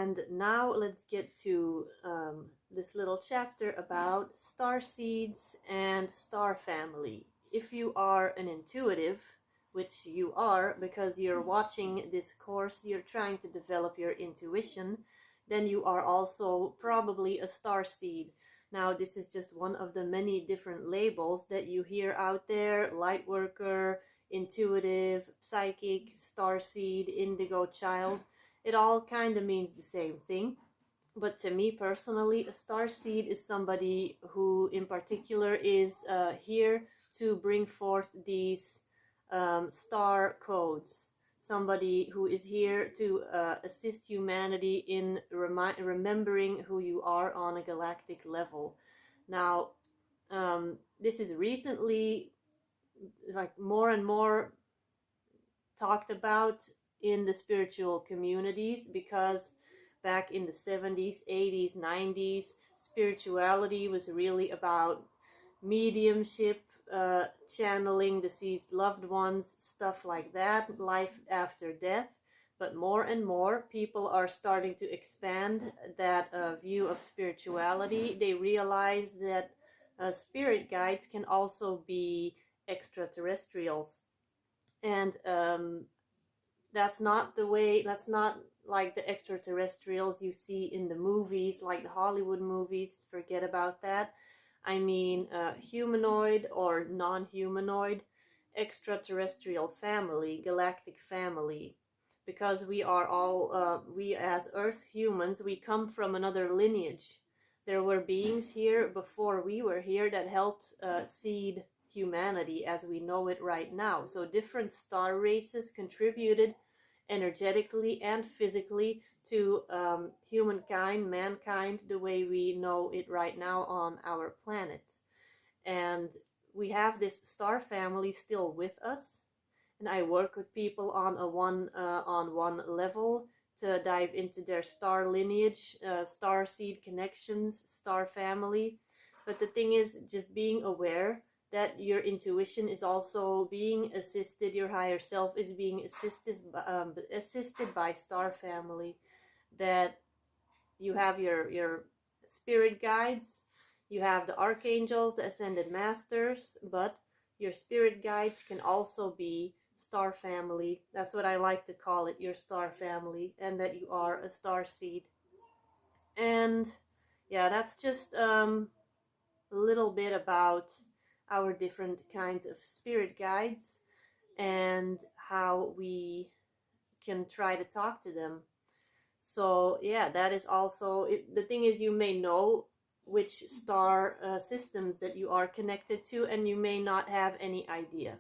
And now let's get to this little chapter about star seeds and star family. If you are an intuitive, which you are because you're watching this course, you're trying to develop your intuition, then you are also probably a star seed. Now, this is just one of the many different labels that you hear out there: light worker, intuitive, psychic, starseed, indigo child. It all kind of means the same thing. But to me personally, a starseed is somebody who in particular is here to bring forth these star codes. Somebody who is here to assist humanity in remembering who you are on a galactic level. Now, this is recently like more and more talked about in the spiritual communities, because back in the 70s, 80s, 90s, spirituality was really about mediumship, channeling deceased loved ones, stuff like that, life after death. But more and more people are starting to expand that view of spirituality. They realize that spirit guides can also be extraterrestrials. And that's not like the extraterrestrials you see in the movies, like the Hollywood movies. Forget about that. I mean humanoid or non-humanoid extraterrestrial family, galactic family. Because we are all, we as Earth humans, we come from another lineage. There were beings here before we were here that helped seed humanity as we know it right now. So different star races contributed energetically and physically to humankind, mankind, the way we know it right now on our planet. And we have this star family still with us. And I work with people on a one level to dive into their star lineage, star seed connections, star family. But the thing is just being aware that your intuition is also being assisted, your higher self is being assisted by star family, that you have your spirit guides, you have the archangels, the ascended masters, but your spirit guides can also be star family. That's what I like to call it, your star family, and that you are a star seed. And yeah, that's just a little bit about our different kinds of spirit guides and how we can try to talk to them. So yeah, that is also the thing is, you may know which star systems that you are connected to, and you may not have any idea.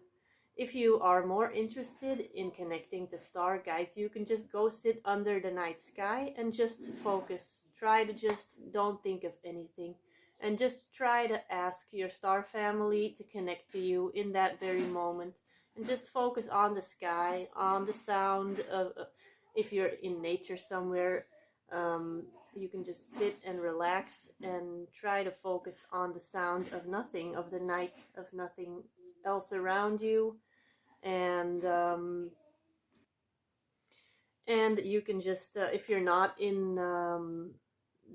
If you are more interested in connecting to star guides, you can just go sit under the night sky and just focus. Try to just don't think of anything, and just try to ask your star family to connect to you in that very moment, and just focus on the sky, on the sound of, if you're in nature somewhere, you can just sit and relax and try to focus on the sound of nothing, of the night, of nothing else around you. And you can just, if you're not in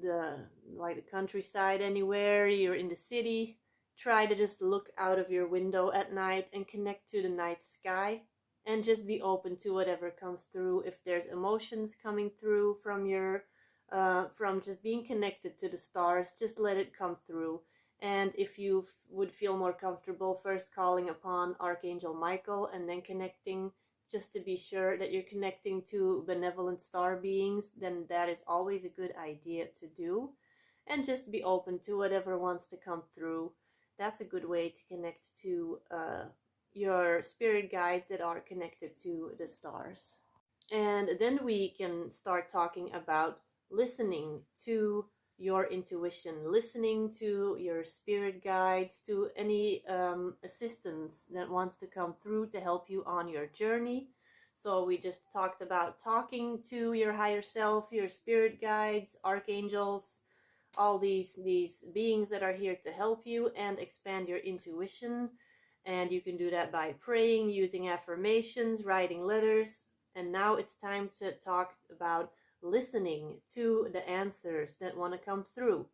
the countryside anywhere, you're in the city, try to just look out of your window at night and connect to the night sky, and just be open to whatever comes through. If there's emotions coming through from your from just being connected to the stars, just let it come through. And if you would feel more comfortable first calling upon Archangel Michael and then connecting, just to be sure that you're connecting to benevolent star beings, then that is always a good idea to do. And just be open to whatever wants to come through. That's a good way to connect to your spirit guides that are connected to the stars. And then we can start talking about listening to your intuition, listening to your spirit guides, to any assistance that wants to come through to help you on your journey. So we just talked about talking to your higher self, your spirit guides, archangels, all these beings that are here to help you and expand your intuition. And you can do that by praying, using affirmations, writing letters. And now it's time to talk about listening to the answers that want to come through.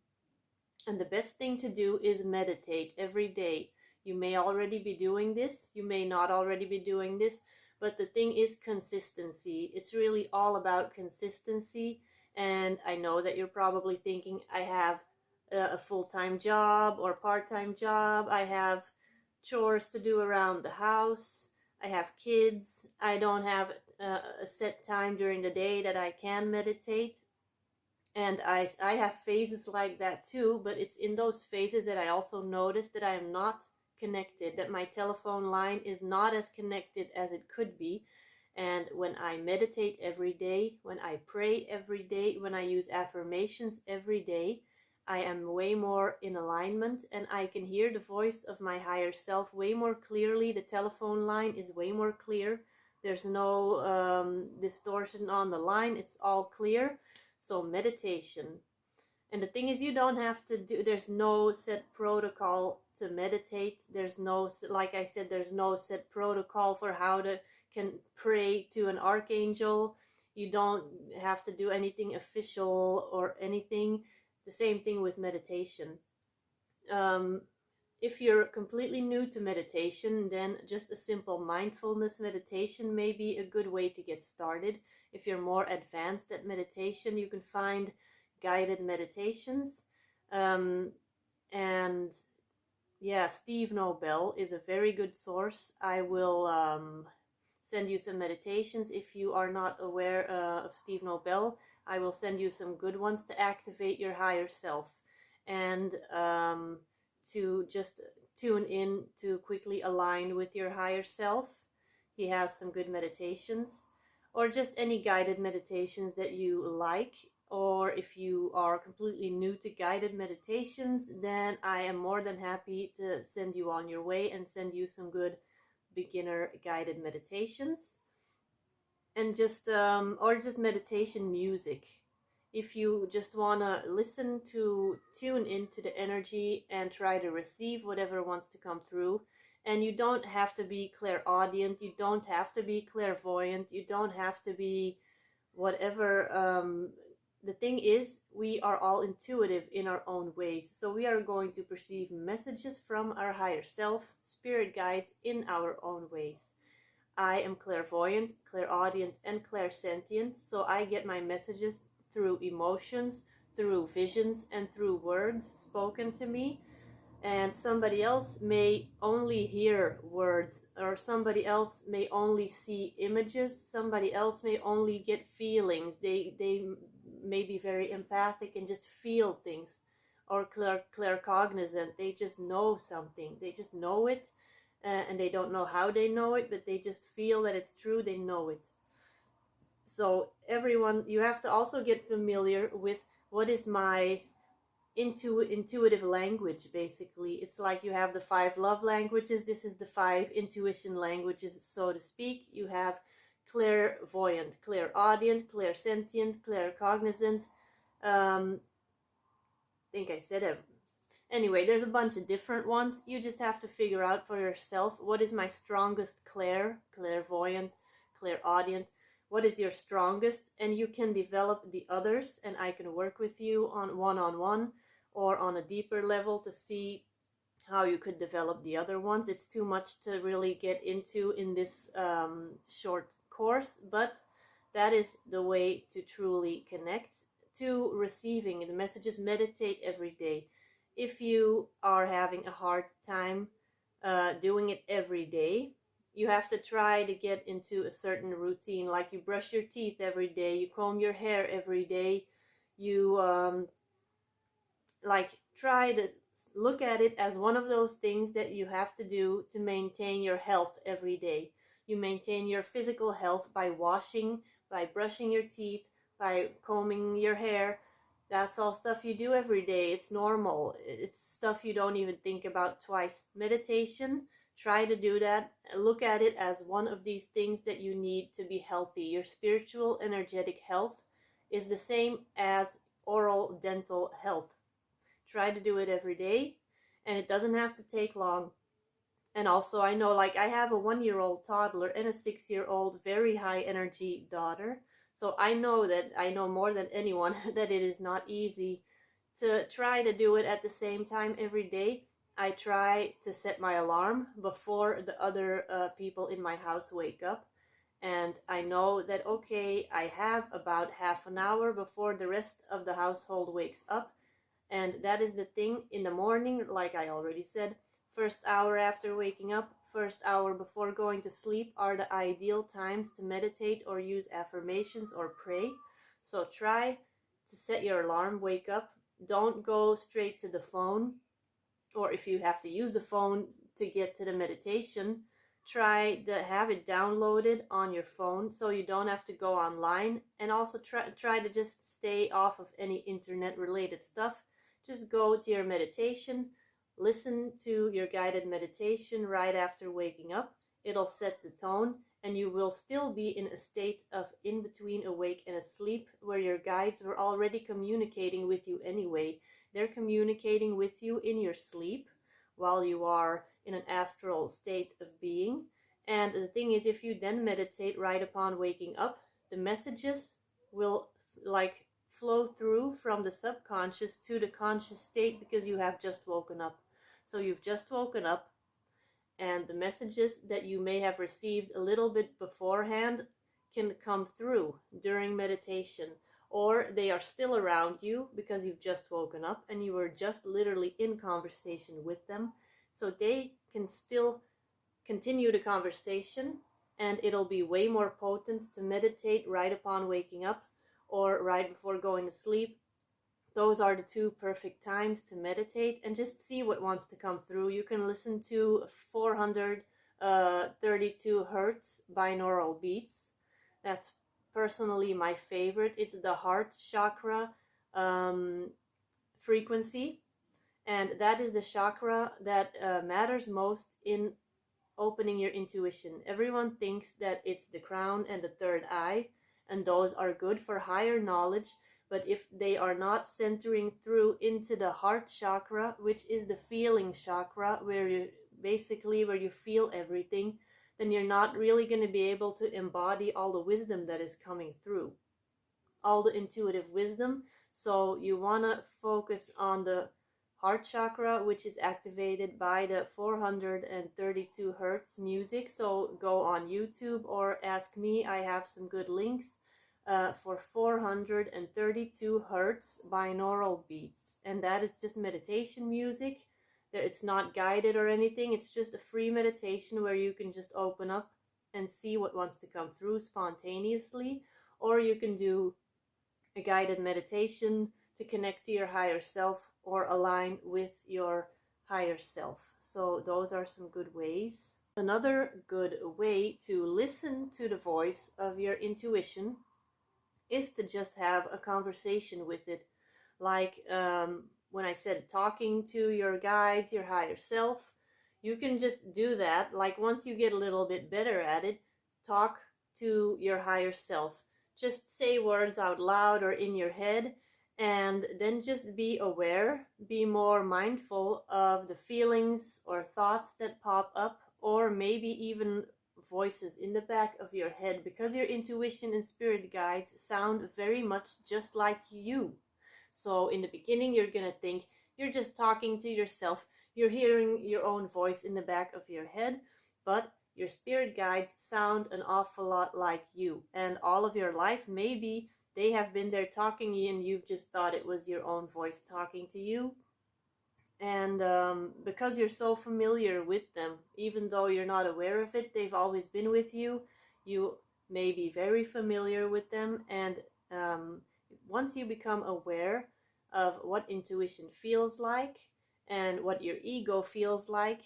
And the best thing to do is meditate every day. You may already be doing this, you may not already be doing this, but the thing is consistency. It's really all about consistency. And I know that you're probably thinking, I have a full-time job or part-time job, I have chores to do around the house, I have kids, I don't have a set time during the day that I can meditate. And I have phases like that too, but it's in those phases that I also notice that I am not connected, that my telephone line is not as connected as it could be. And when I meditate every day, when I pray every day, when I use affirmations every day, I am way more in alignment, and I can hear the voice of my higher self way more clearly. The telephone line is way more clear. There's no distortion on the line. It's all clear. So meditation. And the thing is, you don't have to do, there's no set protocol to meditate. There's no, like I said, there's no set protocol for how to can pray to an archangel. You don't have to do anything official or anything. The same thing with meditation. If you're completely new to meditation, then just a simple mindfulness meditation may be a good way to get started. If you're more advanced at meditation, you can find guided meditations. And yeah, Steve Nobel is a very good source. I will send you some meditations. If you are not aware of Steve Nobel, I will send you some good ones to activate your higher self and to just tune in to quickly align with your higher self. He has some good meditations, or just any guided meditations that you like. Or if you are completely new to guided meditations, then I am more than happy to send you on your way and send you some good beginner guided meditations. And just or just meditation music. If you just want to listen to, tune into the energy and try to receive whatever wants to come through. And you don't have to be clairaudient, you don't have to be clairvoyant, you don't have to be whatever. The thing is, we are all intuitive in our own ways. So we are going to perceive messages from our higher self, spirit guides, in our own ways. I am clairvoyant, clairaudient, and clairsentient, so I get my messages through emotions, through visions, and through words spoken to me. And somebody else may only hear words, or somebody else may only see images, somebody else may only get feelings. They may be very empathic and just feel things, or claircognizant. They just know something, they just know it, and they don't know how they know it, but they just feel that it's true, they know it. So everyone, you have to also get familiar with what is my intuitive language. Basically, it's like you have the 5 love languages. This is the 5 intuition languages, so to speak. You have clairvoyant, clairaudient, clairsentient, claircognizant. I think I said it. Anyway, there's a bunch of different ones. You just have to figure out for yourself, what is my strongest clairvoyant, clairaudient. What is your strongest? And you can develop the others, and I can work with you on one-on-one or on a deeper level to see how you could develop the other ones. It's too much to really get into in this short course, but that is the way to truly connect to receiving the messages. Meditate every day. If you are having a hard time doing it every day, you have to try to get into a certain routine, like you brush your teeth every day, you comb your hair every day, you try to look at it as one of those things that you have to do to maintain your health every day. You maintain your physical health by washing, by brushing your teeth, by combing your hair. That's all stuff you do every day. It's normal. It's stuff you don't even think about twice. Meditation, try to do that. Look at it as one of these things that you need to be healthy. Your spiritual, energetic health is the same as oral, dental health. Try to do it every day, and it doesn't have to take long. And also, I know, like, I have a 1-year-old toddler and a 6-year-old very high energy daughter. So I know more than anyone that it is not easy to try to do it at the same time every day. I try to set my alarm before the other people in my house wake up. And I know that, okay, I have about half an hour before the rest of the household wakes up. And that is the thing in the morning, like I already said, first hour after waking up, first hour before going to sleep are the ideal times to meditate or use affirmations or pray. So try to set your alarm, wake up. Don't go straight to the phone, or if you have to use the phone to get to the meditation, try to have it downloaded on your phone so you don't have to go online. And also try to just stay off of any internet related stuff. Just go to your meditation, listen to your guided meditation right after waking up. It'll set the tone, and you will still be in a state of in between awake and asleep, where your guides were already communicating with you anyway. They're communicating with you in your sleep while you are in an astral state of being. And the thing is, if you then meditate right upon waking up, the messages will like flow through from the subconscious to the conscious state, because you have just woken up. So you've just woken up, and the messages that you may have received a little bit beforehand can come through during meditation, or they are still around you because you've just woken up and you were just literally in conversation with them. So they can still continue the conversation, and it'll be way more potent to meditate right upon waking up or right before going to sleep. Those are the two perfect times to meditate, and just see what wants to come through. You can listen to 432 hertz binaural beats. That's personally my favorite. It's the heart chakra frequency, and that is the chakra that matters most in opening your intuition. Everyone thinks that it's the crown and the third eye, and those are good for higher knowledge. But if they are not centering through into the heart chakra, which is the feeling chakra, where you feel everything, then you're not really going to be able to embody all the wisdom that is coming through, all the intuitive wisdom. So you want to focus on the heart chakra, which is activated by the 432 hertz music. So go on YouTube or ask me. I have some good links for 432 hertz binaural beats, and that is just meditation music. It's not guided or anything. It's just a free meditation where you can just open up and see what wants to come through spontaneously. Or you can do a guided meditation to connect to your higher self or align with your higher self. So those are some good ways. Another good way to listen to the voice of your intuition is to just have a conversation with it. Like when I said talking to your guides, your higher self, you can just do that. Like once you get a little bit better at it, talk to your higher self. Just say words out loud or in your head, and then just be aware, be more mindful of the feelings or thoughts that pop up, or maybe even voices in the back of your head, because your intuition and spirit guides sound very much just like you. So in the beginning, you're gonna think you're just talking to yourself, you're hearing your own voice in the back of your head, but your spirit guides sound an awful lot like you. And all of your life, maybe they have been there talking to you and you've just thought it was your own voice talking to you. And because you're so familiar with them, even though you're not aware of it, they've always been with you. You may be very familiar with them. And once you become aware of what intuition feels like and what your ego feels like,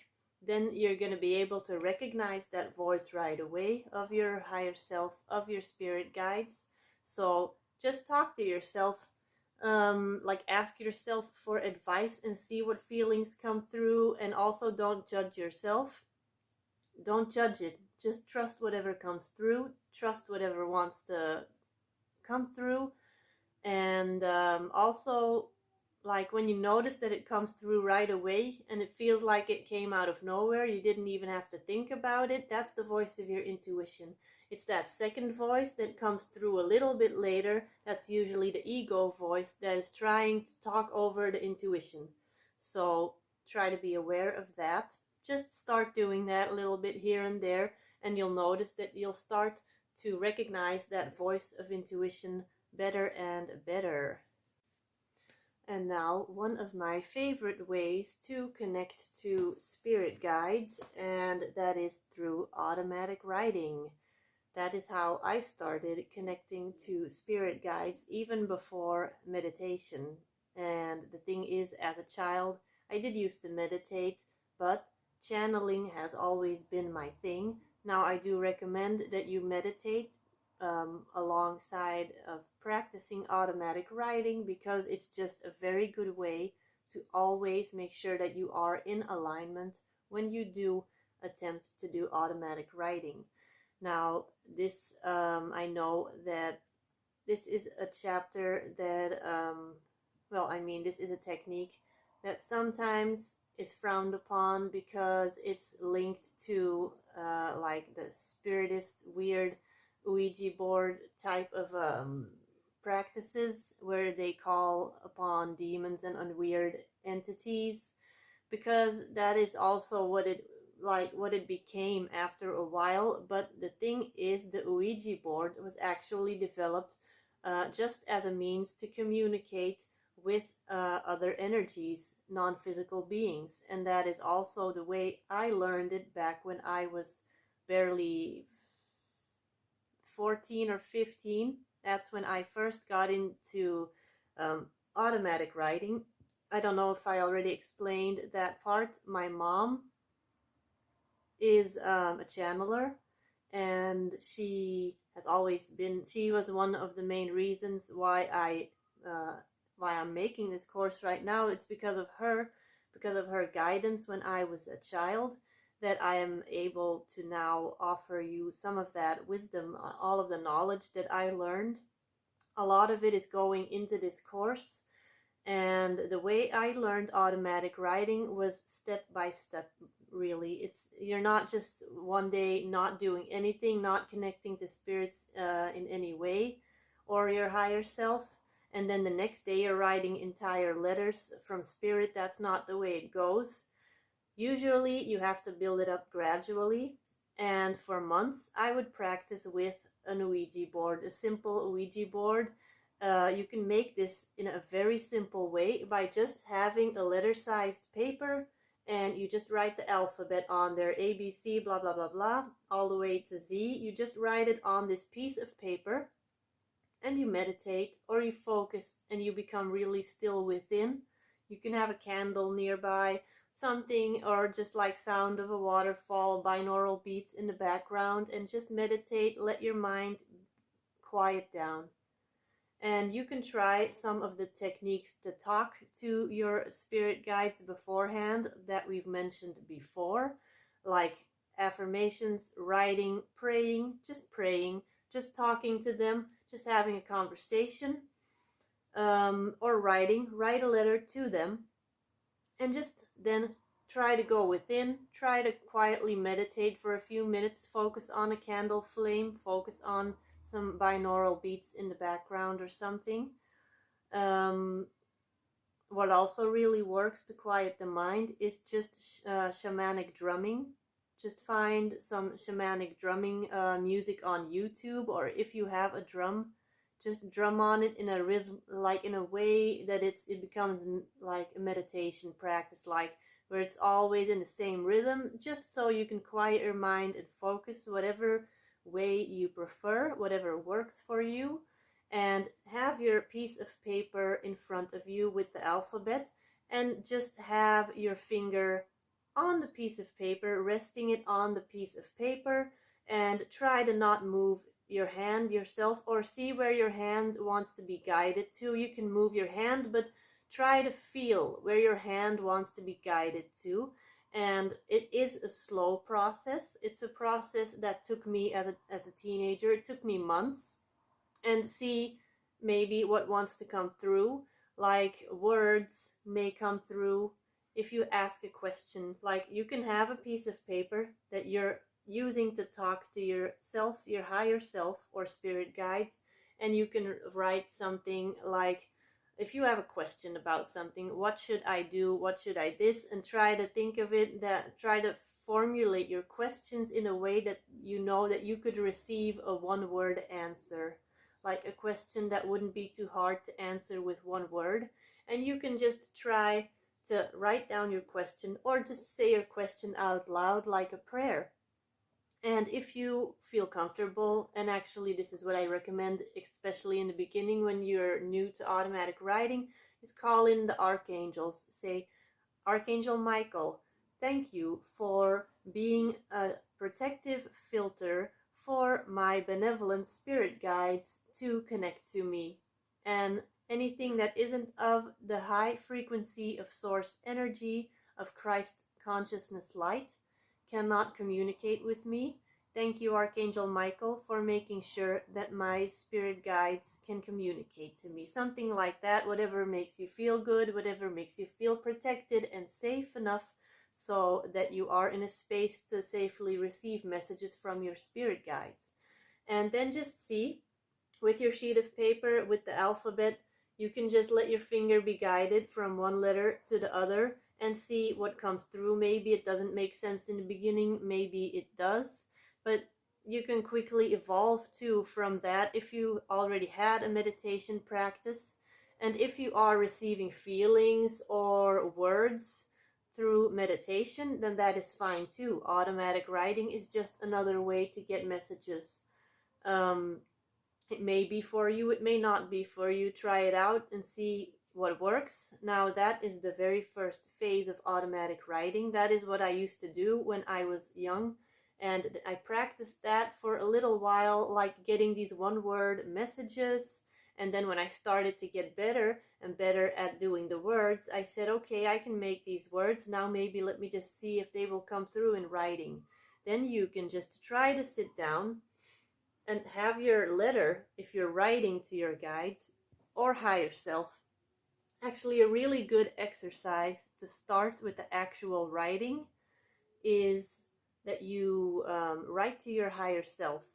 then you're going to be able to recognize that voice right away of your higher self, of your spirit guides. So just talk to yourself, like ask yourself for advice and see what feelings come through. And also don't judge yourself. Don't judge it. Just trust whatever comes through. Trust whatever wants to come through. And also, like when you notice that it comes through right away and it feels like it came out of nowhere, you didn't even have to think about it, that's the voice of your intuition. It's that second voice that comes through a little bit later. That's usually the ego voice that is trying to talk over the intuition. So try to be aware of that. Just start doing that a little bit here and there, and you'll notice that you'll start to recognize that voice of intuition better and better. And now, one of my favorite ways to connect to spirit guides, and that is through automatic writing. That is how I started connecting to spirit guides even before meditation. And the thing is, as a child, I did used to meditate, but channeling has always been my thing. Now, I do recommend that you meditate alongside of practicing automatic writing, because it's just a very good way to always make sure that you are in alignment when you do attempt to do automatic writing. Now, this, I know that this is a chapter that, this is a technique that sometimes is frowned upon because it's linked to like the spiritist, weird Ouija board type of practices where they call upon demons and weird entities, because that is also what it became after a while. But the thing is, the Ouija board was actually developed just as a means to communicate with other energies, non-physical beings, and that is also the way I learned it back when I was barely 14 or 15. That's when I first got into automatic writing. I don't know if I already explained that part. My mom is a channeler, and she was one of the main reasons why I'm making this course right now. It's because of her guidance when I was a child, that I am able to now offer you some of that wisdom, all of the knowledge that I learned. A lot of it is going into this course, and the way I learned automatic writing was step by step, really. You're not just one day not doing anything, not connecting to spirits in any way, or your higher self, and then the next day you're writing entire letters from spirit. That's not the way it goes. Usually you have to build it up gradually, and for months I would practice with an Ouija board, a simple Ouija board. You can make this in a very simple way by just having a letter-sized paper, and you just write the alphabet on there, A, B, C, blah, blah, blah, blah, all the way to Z. You just write it on this piece of paper, and you meditate, or you focus, and you become really still within. You can have a candle nearby, something, or just like sound of a waterfall, binaural beats in the background, and just meditate. Let your mind quiet down. And you can try some of the techniques to talk to your spirit guides beforehand that we've mentioned before, like affirmations, writing, praying, just talking to them, just having a conversation, or write a letter to them, and just then try to go within, try to quietly meditate for a few minutes, focus on a candle flame, focus on some binaural beats in the background or something. What also really works to quiet the mind is just shamanic drumming. Just find some shamanic drumming music on YouTube, or if you have a drum, just drum on it in a rhythm, like in a way that it becomes like a meditation practice, like where it's always in the same rhythm, just so you can quiet your mind and focus whatever way you prefer, whatever works for you. And have your piece of paper in front of you with the alphabet, and just have your finger on the piece of paper, resting it on the piece of paper, and try to not move your hand yourself, or see where your hand wants to be guided to. You can move your hand, but try to feel where your hand wants to be guided to. And it is a slow process. It's a process that took me as a teenager. It took me months. And see maybe what wants to come through, like words may come through if you ask a question. Like, you can have a piece of paper that you're using to talk to yourself, your higher self, or spirit guides. And you can write something like, if you have a question about something, what should I do, what should I this, and try to think of it, that try to formulate your questions in a way that you know that you could receive a one-word answer, like a question that wouldn't be too hard to answer with one word. And you can just try to write down your question or just say your question out loud like a prayer. And if you feel comfortable, and actually this is what I recommend, especially in the beginning when you're new to automatic writing, is call in the archangels. Say, Archangel Michael, thank you for being a protective filter for my benevolent spirit guides to connect to me. And anything that isn't of the high frequency of source energy of Christ consciousness light cannot communicate with me. Thank you, Archangel Michael, for making sure that my spirit guides can communicate to me. Something like that, whatever makes you feel good, whatever makes you feel protected and safe enough so that you are in a space to safely receive messages from your spirit guides. And then just see, with your sheet of paper, with the alphabet, you can just let your finger be guided from one letter to the other and see what comes through. Maybe it doesn't make sense in the beginning, maybe it does, but you can quickly evolve too from that if you already had a meditation practice. And if you are receiving feelings or words through meditation, then that is fine too. Automatic writing is just another way to get messages. It may be for you, it may not be for you. Try it out and see what works. Now, that is the very first phase of automatic writing. That is what I used to do when I was young. And I practiced that for a little while, like getting these one-word messages. And then when I started to get better and better at doing the words, I said, okay, I can make these words. Now maybe let me just see if they will come through in writing. Then you can just try to sit down and have your letter, if you're writing to your guides or higher self. Actually, a really good exercise to start with the actual writing is that you write to your higher self.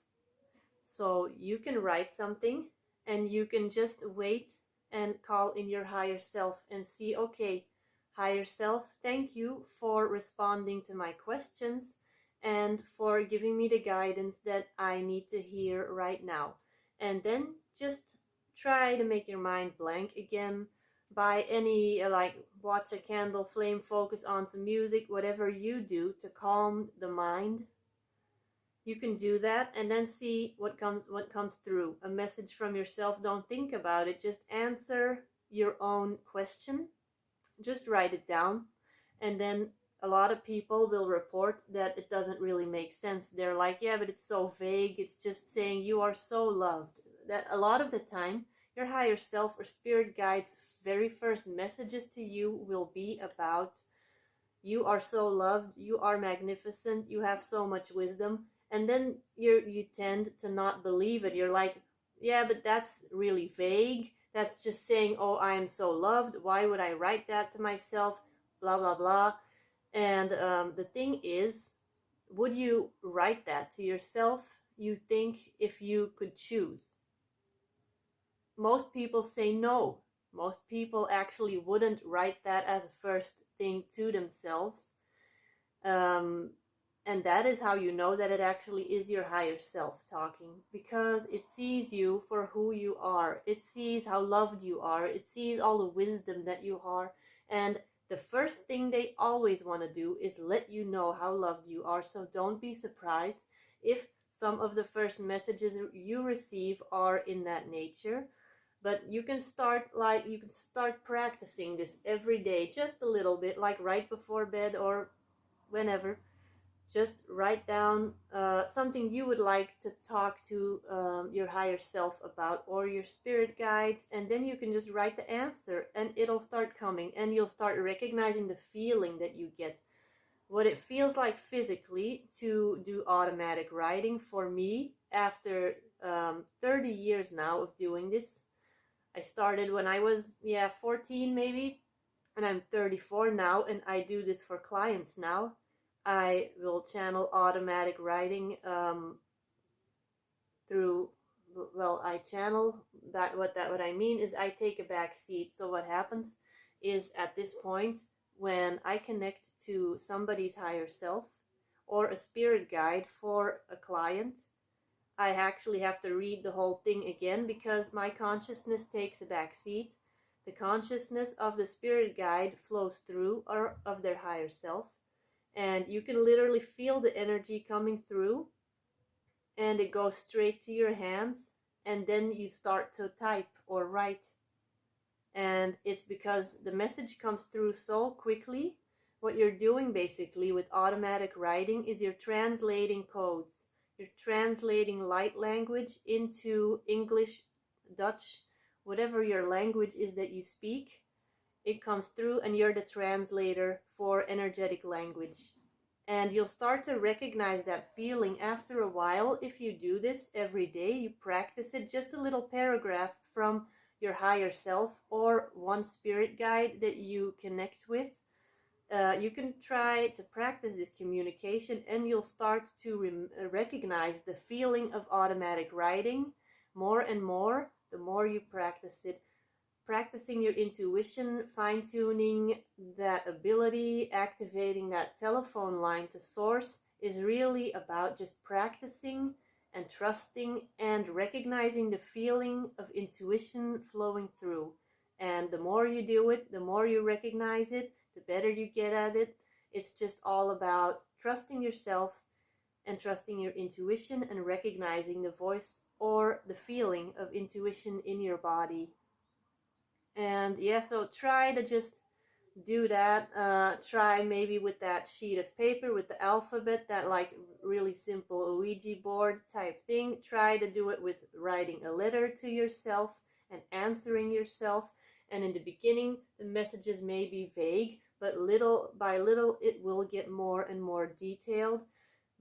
So you can write something and you can just wait and call in your higher self and see, okay, higher self, thank you for responding to my questions and for giving me the guidance that I need to hear right now. And then just try to make your mind blank again by any, like watch a candle flame, focus on some music, whatever you do to calm the mind. You can do that and then see what comes through. A message from yourself, don't think about it, just answer your own question. Just write it down. And then a lot of people will report that it doesn't really make sense. They're like, yeah, but it's so vague. It's just saying you are so loved. That a lot of the time, your higher self or spirit guides' very first messages to you will be about, you are so loved, you are magnificent, you have so much wisdom. And then you tend to not believe it. You're like, yeah, but that's really vague. That's just saying, oh, I am so loved. Why would I write that to myself? Blah, blah, blah. And the thing is, would you write that to yourself, you think, if you could choose? Most people say no. Most people actually wouldn't write that as a first thing to themselves. And that is how you know that it actually is your higher self talking, because it sees you for who you are. It sees how loved you are. It sees all the wisdom that you are. And the first thing they always want to do is let you know how loved you are. So don't be surprised if some of the first messages you receive are in that nature. But you can start practicing this every day, just a little bit, like right before bed or whenever. Just write down something you would like to talk to your higher self about, or your spirit guides, and then you can just write the answer and it'll start coming, and you'll start recognizing the feeling that you get, what it feels like physically to do automatic writing. For me, after 30 years now of doing this, I started when I was 14 maybe, and I'm 34 now, and I do this for clients now. I will channel automatic writing through, well, I channel that. What I mean is I take a back seat. So what happens is at this point, when I connect to somebody's higher self or a spirit guide for a client, I actually have to read the whole thing again because my consciousness takes a back seat. The consciousness of the spirit guide flows through, or of their higher self, and you can literally feel the energy coming through, and it goes straight to your hands, and then you start to type or write. And it's because the message comes through so quickly. What you're doing basically with automatic writing is you're translating codes. You're translating light language into English, Dutch, whatever your language is that you speak. It comes through, and you're the translator for energetic language. And you'll start to recognize that feeling after a while. If you do this every day, you practice it, just a little paragraph from your higher self or one spirit guide that you connect with. You can try to practice this communication, and you'll start to recognize the feeling of automatic writing more and more the more you practice it. Practicing your intuition, fine-tuning that ability, activating that telephone line to source is really about just practicing and trusting and recognizing the feeling of intuition flowing through. And the more you do it, the more you recognize it, the better you get at it. It's just all about trusting yourself and trusting your intuition and recognizing the voice or the feeling of intuition in your body. And yeah, so try to just do that. Try maybe with that sheet of paper with the alphabet, that like really simple Ouija board type thing. Try to do it with writing a letter to yourself and answering yourself. And in the beginning, the messages may be vague, but little by little, it will get more and more detailed.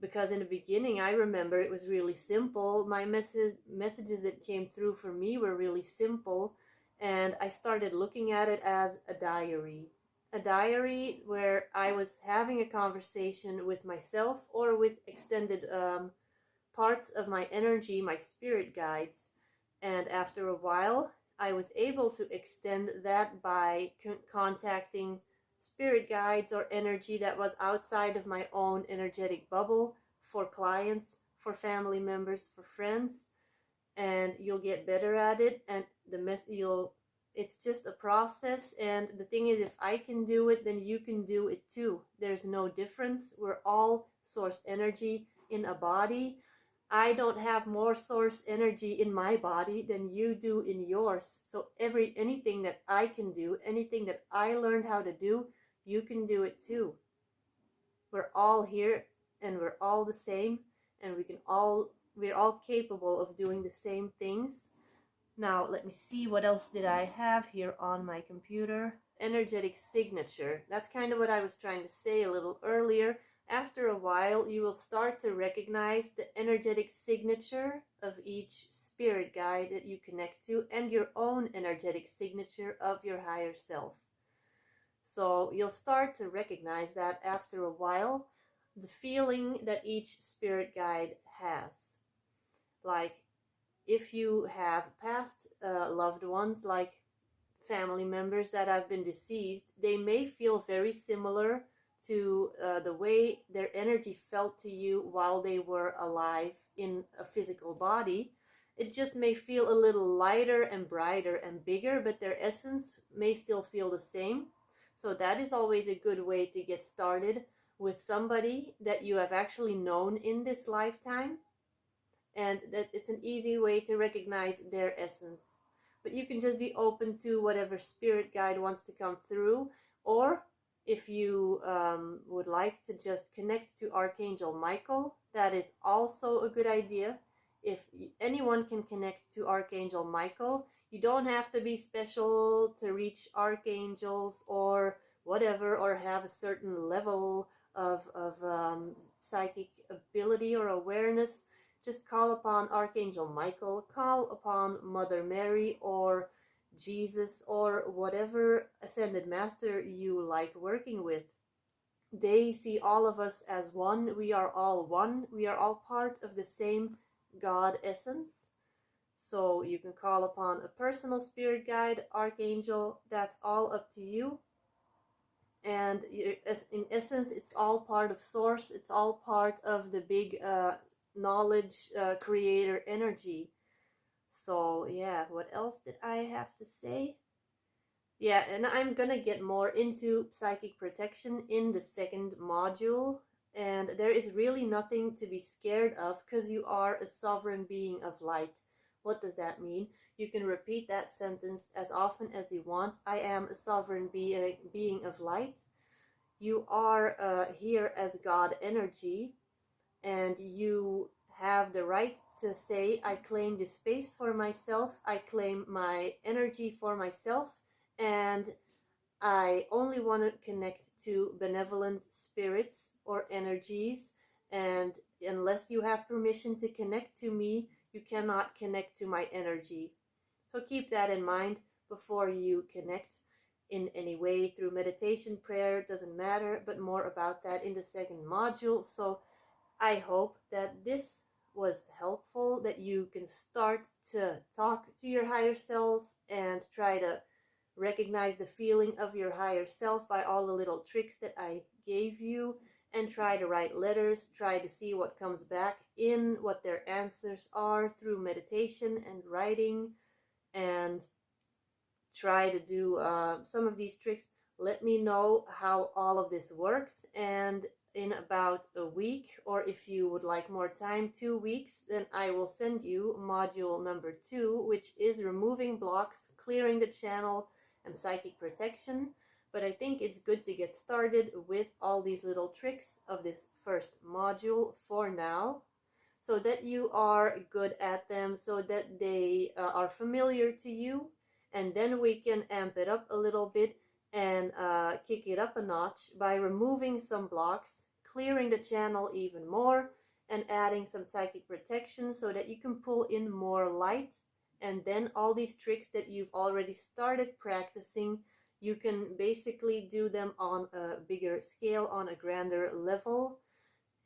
Because in the beginning, I remember it was really simple. My messages that came through for me were really simple. And I started looking at it as a diary where I was having a conversation with myself or with extended parts of my energy, my spirit guides. And after a while, I was able to extend that by contacting spirit guides or energy that was outside of my own energetic bubble for clients, for family members, for friends. And you'll get better at it, and it's just a process. And the thing is, if I can do it, then you can do it too. There's no difference. We're all source energy in a body. I don't have more source energy in my body than you do in yours. So anything that I can do, anything that I learned how to do, you can do it too. We're all here, and we're all the same, and we're all capable of doing the same things. Now, let me see, what else did I have here on my computer? Energetic signature. That's kind of what I was trying to say a little earlier. After a while, you will start to recognize the energetic signature of each spirit guide that you connect to, and your own energetic signature of your higher self. So you'll start to recognize that after a while, the feeling that each spirit guide has. Like, if you have past loved ones, like family members that have been deceased, they may feel very similar to the way their energy felt to you while they were alive in a physical body. It just may feel a little lighter and brighter and bigger, but their essence may still feel the same. So that is always a good way to get started with somebody that you have actually known in this lifetime. And that it's an easy way to recognize their essence. But you can just be open to whatever spirit guide wants to come through. Or if you would like to just connect to Archangel Michael, that is also a good idea. If anyone can connect to Archangel Michael, you don't have to be special to reach archangels or whatever, or have a certain level of psychic ability or awareness. Just call upon Archangel Michael, call upon Mother Mary or Jesus or whatever Ascended Master you like working with. they see all of us as one. We are all one. We are all part of the same God essence. So you can call upon a personal spirit guide, archangel, that's all up to you. And in essence, it's all part of source. It's all part of the big knowledge creator energy. So yeah, what else did I have to say? Yeah, and I'm gonna get more into psychic protection in the second module. And there is really nothing to be scared of because you are a sovereign being of light. What does that mean? You can repeat that sentence as often as you want. I am a sovereign being of light. You are here as God energy, and you have the right to say, I claim this space for myself, I claim my energy for myself, and I only want to connect to benevolent spirits or energies. And unless you have permission to connect to me, you cannot connect to my energy. So keep that in mind before you connect in any way through meditation, prayer, doesn't matter, but more about that in the second module. So I hope that this was helpful, that you can start to talk to your higher self and try to recognize the feeling of your higher self by all the little tricks that I gave you, and try to write letters, try to see what comes back in, what their answers are through meditation and writing, and try to do some of these tricks. Let me know how all of this works, and in about a week, or if you would like more time, 2 weeks, then I will send you module number 2, which is removing blocks, clearing the channel, and psychic protection. But I think it's good to get started with all these little tricks of this first module for now, so that you are good at them, so that they are familiar to you, and then we can amp it up a little bit and kick it up a notch by removing some blocks, clearing the channel even more, and adding some psychic protection so that you can pull in more light. And then all these tricks that you've already started practicing, you can basically do them on a bigger scale, on a grander level.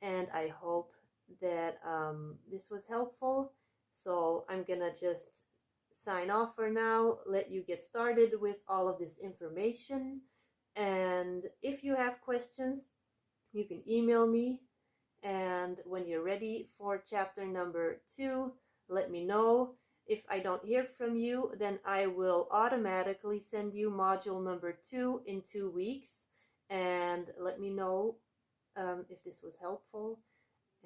And I hope that this was helpful. So I'm gonna just sign off for now, let you get started with all of this information. And if you have questions, you can email me. And when you're ready for chapter number 2, let me know. If I don't hear from you, then I will automatically send you module number 2 in 2 weeks. And let me know if this was helpful.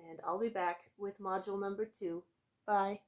And I'll be back with module number 2. Bye.